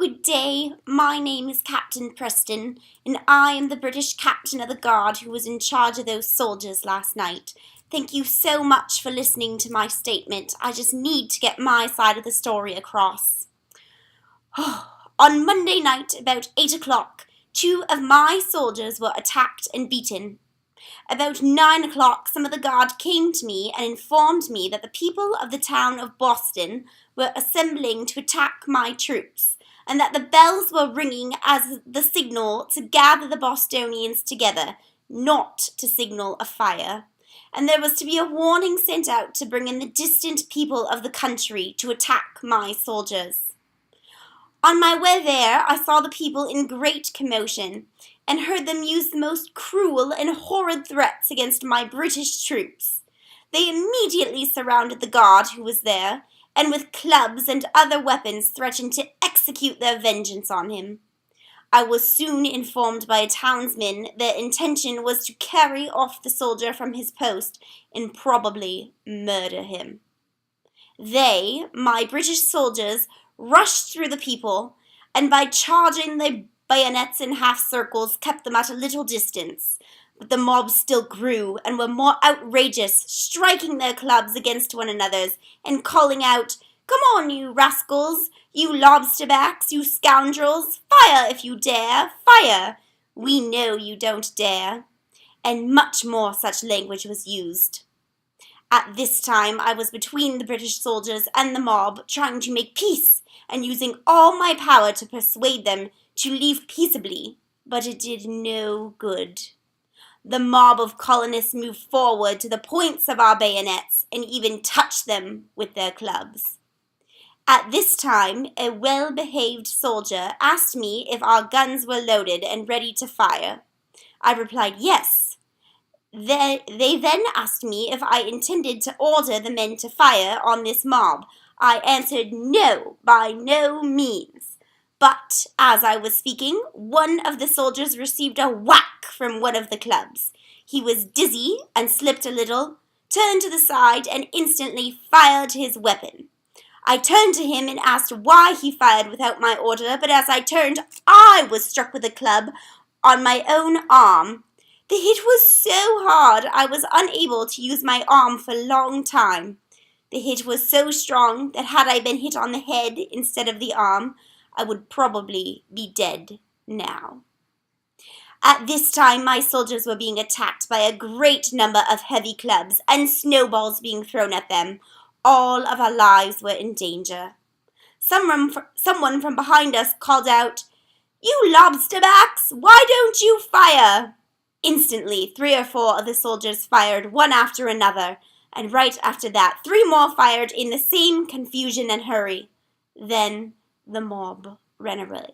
Good day, my name is Captain Preston, and I am the British captain of the guard who was in charge of those soldiers last night. Thank you so much for listening to my statement. I just need to get my side of the story across. On Monday night, about 8 o'clock, 2 of my soldiers were attacked and beaten. About 9 o'clock, some of the guard came to me and informed me that the people of the town of Boston were assembling to attack my troops, and that the bells were ringing as the signal to gather the Bostonians together, not to signal a fire, and there was to be a warning sent out to bring in the distant people of the country to attack my soldiers. On my way there, I saw the people in great commotion, and heard them use the most cruel and horrid threats against my British troops. They immediately surrounded the guard who was there, and with clubs and other weapons threatened to execute their vengeance on him. I was soon informed by a townsman their intention was to carry off the soldier from his post and probably murder him. They, my British soldiers, rushed through the people, and by charging their bayonets in half circles kept them at a little distance. But the mob still grew and were more outrageous, striking their clubs against one another's and calling out, "Come on, you rascals, you lobsterbacks, you scoundrels, fire if you dare, fire! We know you don't dare." And much more such language was used. At this time I was between the British soldiers and the mob, trying to make peace and using all my power to persuade them to leave peaceably, but it did no good. The mob of colonists moved forward to the points of our bayonets and even touched them with their clubs. At this time, a well-behaved soldier asked me if our guns were loaded and ready to fire. I replied yes. They then asked me if I intended to order the men to fire on this mob. I answered no, by no means. But as I was speaking, one of the soldiers received a whack from one of the clubs. He was dizzy and slipped a little, turned to the side, and instantly fired his weapon. I turned to him and asked why he fired without my order, but as I turned, I was struck with a club on my own arm. The hit was so hard I was unable to use my arm for a long time. The hit was so strong that had I been hit on the head instead of the arm, I would probably be dead now. At this time, my soldiers were being attacked by a great number of heavy clubs and snowballs being thrown at them. All of our lives were in danger. Someone from behind us called out, "You lobsterbacks, why don't you fire?" Instantly, 3 or 4 of the soldiers fired one after another, and right after that, 3 more fired in the same confusion and hurry. Then the mob ran away.